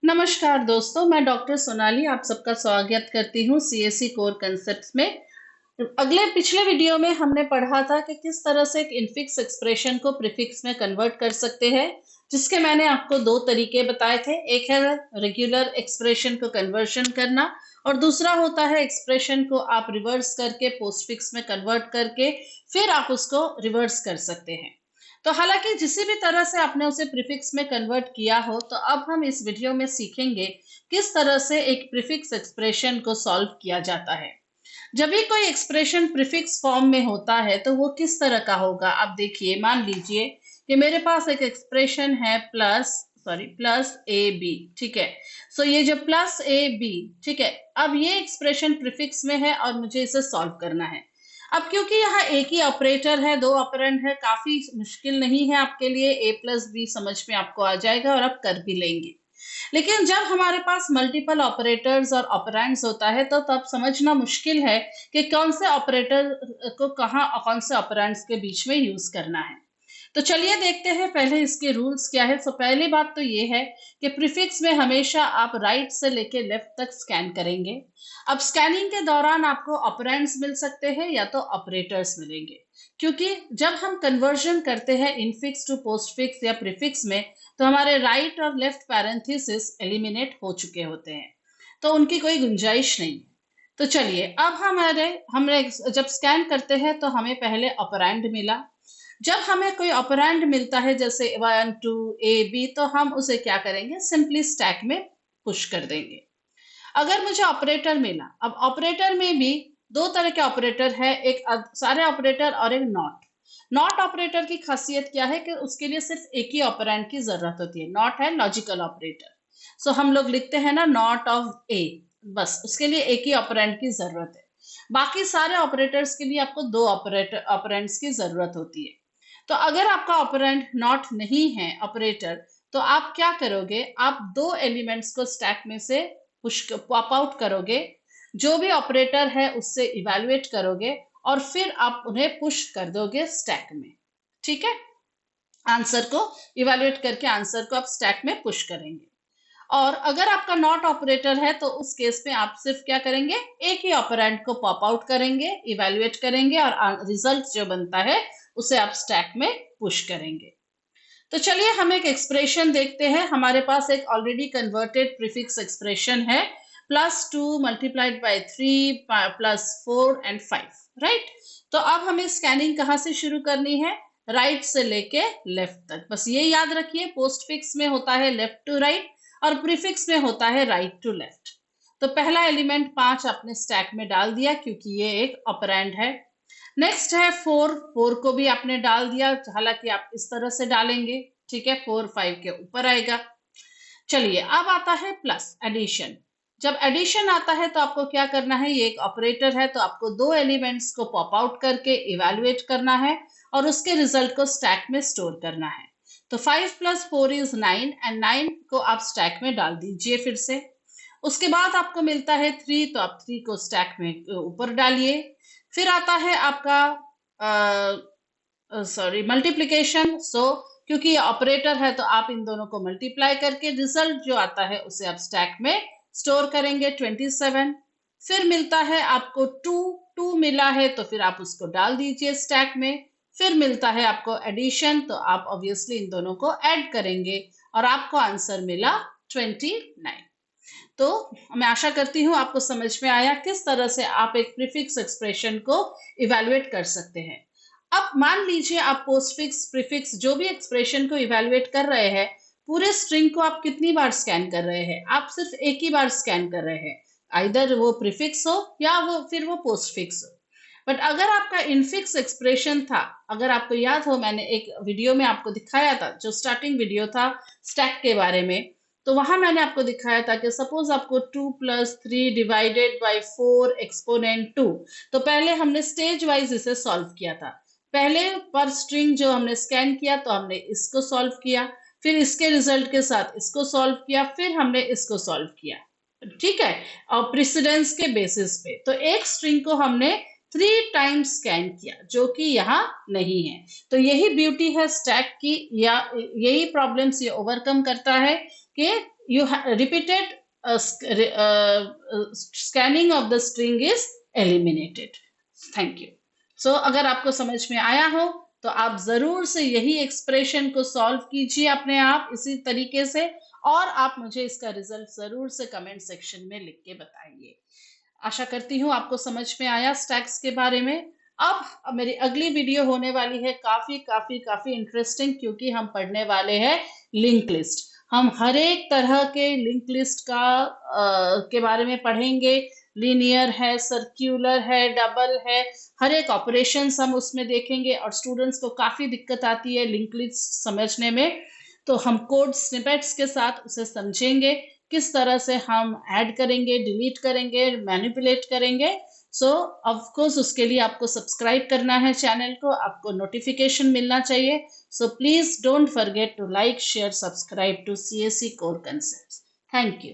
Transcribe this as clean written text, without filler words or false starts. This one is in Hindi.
नमस्कार दोस्तों, मैं डॉक्टर सोनाली आप सबका स्वागत करती हूँ सीएससी कोर कंसेप्ट्स में। पिछले वीडियो में हमने पढ़ा था कि किस तरह से एक इनफिक्स एक्सप्रेशन को प्रीफिक्स में कन्वर्ट कर सकते हैं, जिसके मैंने आपको दो तरीके बताए थे। एक है रेगुलर एक्सप्रेशन को कन्वर्शन करना और दूसरा होता है एक्सप्रेशन को आप रिवर्स करके पोस्टफिक्स में कन्वर्ट करके फिर आप उसको रिवर्स कर सकते हैं। तो हालांकि जिसी भी तरह से आपने उसे प्रीफिक्स में कन्वर्ट किया हो, तो अब हम इस वीडियो में सीखेंगे किस तरह से एक प्रीफिक्स एक्सप्रेशन को सॉल्व किया जाता है। जब भी कोई एक्सप्रेशन प्रीफिक्स फॉर्म में होता है तो वो किस तरह का होगा। आप देखिए, मान लीजिए कि मेरे पास एक एक्सप्रेशन है प्लस ए बी। ठीक है, सो ये जो प्लस ए बी, ठीक है, अब ये एक्सप्रेशन प्रीफिक्स में है और मुझे इसे सॉल्व करना है। अब क्योंकि यहाँ एक ही ऑपरेटर है, दो ऑपरेंड है, काफी मुश्किल नहीं है आपके लिए, ए प्लस बी समझ में आपको आ जाएगा और आप कर भी लेंगे। लेकिन जब हमारे पास मल्टीपल ऑपरेटर्स और ऑपरेंड्स होता है तो तब समझना मुश्किल है कि कौन से ऑपरेटर को कहाँ और कौन से ऑपरेंड्स के बीच में यूज करना है। तो चलिए देखते हैं पहले इसके रूल्स क्या है। तो पहली बात तो ये है कि प्रीफिक्स में हमेशा आप राइट से लेके लेफ्ट तक स्कैन करेंगे। अब स्कैनिंग के दौरान आपको ऑपरेंड्स मिल सकते हैं या तो ऑपरेटर्स मिलेंगे, क्योंकि जब हम कन्वर्जन करते हैं इनफिक्स टू पोस्टफिक्स या प्रीफिक्स में तो हमारे राइट और लेफ्ट पैरेंथेसिस एलिमिनेट हो चुके होते हैं, तो उनकी कोई गुंजाइश नहीं है। तो चलिए, अब हमने जब स्कैन करते हैं तो हमें पहले ऑपरेंड मिला। जब हमें कोई ऑपरेंड मिलता है जैसे 1 2 ए बी, तो हम उसे क्या करेंगे, सिंपली स्टैक में पुश कर देंगे। अगर मुझे ऑपरेटर मिला, अब ऑपरेटर में भी दो तरह के ऑपरेटर है, एक सारे ऑपरेटर और एक नॉट। नॉट ऑपरेटर की खासियत क्या है कि उसके लिए सिर्फ एक ही ऑपरेंड की जरूरत होती है। नॉट है लॉजिकल ऑपरेटर, सो हम लोग लिखते हैं ना नॉट ऑफ ए, बस उसके लिए एक ही ऑपरेंड की जरूरत है। बाकी सारे ऑपरेटर्स के लिए आपको दो ऑपरेंड्स की जरूरत होती है। तो अगर आपका ऑपरेंड नॉट नहीं है ऑपरेटर, तो आप क्या करोगे, आप दो एलिमेंट्स को स्टैक में से पुश पॉप आउट करोगे, जो भी ऑपरेटर है उससे इवैल्यूएट करोगे और फिर आप उन्हें पुश कर दोगे स्टैक में। ठीक है, आंसर को इवैल्यूएट करके आंसर को आप स्टैक में पुश करेंगे। और अगर आपका नॉट ऑपरेटर है तो उस केस में आप सिर्फ क्या करेंगे, एक ही ऑपरेंड को पॉप आउट करेंगे, इवैल्यूएट करेंगे और रिजल्ट जो बनता है उसे आप स्टैक में पुश करेंगे। तो चलिए हम एक एक्सप्रेशन देखते हैं। हमारे पास एक ऑलरेडी कन्वर्टेड प्रीफिक्स एक्सप्रेशन है, +2 मल्टीप्लाइड बाय 3 +4 एंड 5, राइट। तो अब हमें स्कैनिंग कहाँ से शुरू करनी है, राइट से लेके लेफ्ट तक। बस ये याद रखिए, पोस्टफिक्स में होता है लेफ्ट टू राइट और प्रीफिक्स में होता है राइट टू लेफ्ट। तो पहला एलिमेंट 5 आपने स्टैक में डाल दिया क्योंकि ये एक ऑपरेंड है। नेक्स्ट है 4 को भी आपने डाल दिया, हालांकि आप इस तरह से डालेंगे, ठीक है, 4 5 के ऊपर आएगा। चलिए, अब आता है प्लस एडिशन। जब एडिशन आता है तो आपको क्या करना है, ये एक ऑपरेटर है तो आपको दो एलिमेंट्स को पॉप आउट करके इवैल्यूएट करना है और उसके रिजल्ट को स्टैक में स्टोर करना है। तो 5 + 4 = 9 एंड 9 को आप स्टैक में डाल दीजिए फिर से। उसके बाद आपको मिलता है 3, तो आप 3 को स्टैक में ऊपर डालिए। फिर आता है आपका मल्टीप्लीकेशन। क्योंकि ये ऑपरेटर है तो आप इन दोनों को मल्टीप्लाई करके रिजल्ट जो आता है उसे आप स्टैक में स्टोर करेंगे, 27। फिर मिलता है आपको 2 मिला है तो फिर आप उसको डाल दीजिए स्टैक में। फिर मिलता है आपको एडिशन, तो आप ऑब्वियसली इन दोनों को ऐड करेंगे और आपको आंसर मिला 29। तो मैं आशा करती हूँ आपको समझ में आया किस तरह से आप एक प्रीफिक्स एक्सप्रेशन को इवैल्यूएट कर सकते हैं। अब मान लीजिए आप पोस्टफिक्स प्रीफिक्स जो भी एक्सप्रेशन को इवैल्यूएट कर रहे हैं, पूरे स्ट्रिंग को आप कितनी बार स्कैन कर रहे हैं, आप सिर्फ एक ही बार स्कैन कर रहे हैं, आइदर वो प्रीफिक्स हो या वो पोस्टफिक्स हो। बट अगर आपका इनफिक्स एक्सप्रेशन था, अगर आपको याद हो, मैंने एक वीडियो में आपको दिखाया था, जो स्टार्टिंग वीडियो था स्टैक के बारे में, तो वहां मैंने आपको दिखाया था कि सपोज आपको 2 + 3 / 4 एक्सपोनेंट 2, तो पहले हमने स्टेज वाइज इसे सॉल्व किया था। पहले पर स्ट्रिंग जो हमने स्कैन किया तो हमने इसको सॉल्व किया, फिर इसके रिजल्ट के साथ इसको सॉल्व किया, फिर हमने इसको सॉल्व किया, ठीक है, और प्रेसिडेंस के बेसिस पे। तो एक स्ट्रिंग को हमने 3 टाइम्स स्कैन किया, जो कि यहाँ नहीं है। तो यही ब्यूटी है स्टैक की, या यही प्रॉब्लम्स ये ओवरकम करता है कि you repeated scanning of the string is eliminated. Thank you. So अगर आपको समझ में आया हो तो आप जरूर से यही एक्सप्रेशन को सॉल्व कीजिए अपने आप इसी तरीके से, और आप मुझे इसका रिजल्ट जरूर से कमेंट सेक्शन में लिख के बताइए। आशा करती हूँ आपको समझ में आया स्टैक्स के बारे में। अब मेरी अगली वीडियो होने वाली है काफी काफी काफी इंटरेस्टिंग, क्योंकि हम पढ़ने वाले हैं लिंक लिस्ट। हम हर एक तरह के लिंक लिस्ट के बारे में पढ़ेंगे। लीनियर है, सर्क्यूलर है, डबल है, हर एक ऑपरेशंस हम उसमें देखेंगे। और स्टूडेंट्स को काफी दिक्कत आती है लिंक लिस्ट समझने में, तो हम कोड स्निपेट्स के साथ उसे समझेंगे, किस तरह से हम ऐड करेंगे, डिलीट करेंगे, मैनिपुलेट करेंगे। सो ऑफ कोर्स उसके लिए आपको सब्सक्राइब करना है चैनल को, आपको नोटिफिकेशन मिलना चाहिए। So please don't forget to like, share, subscribe to CSE core concepts. Thank you.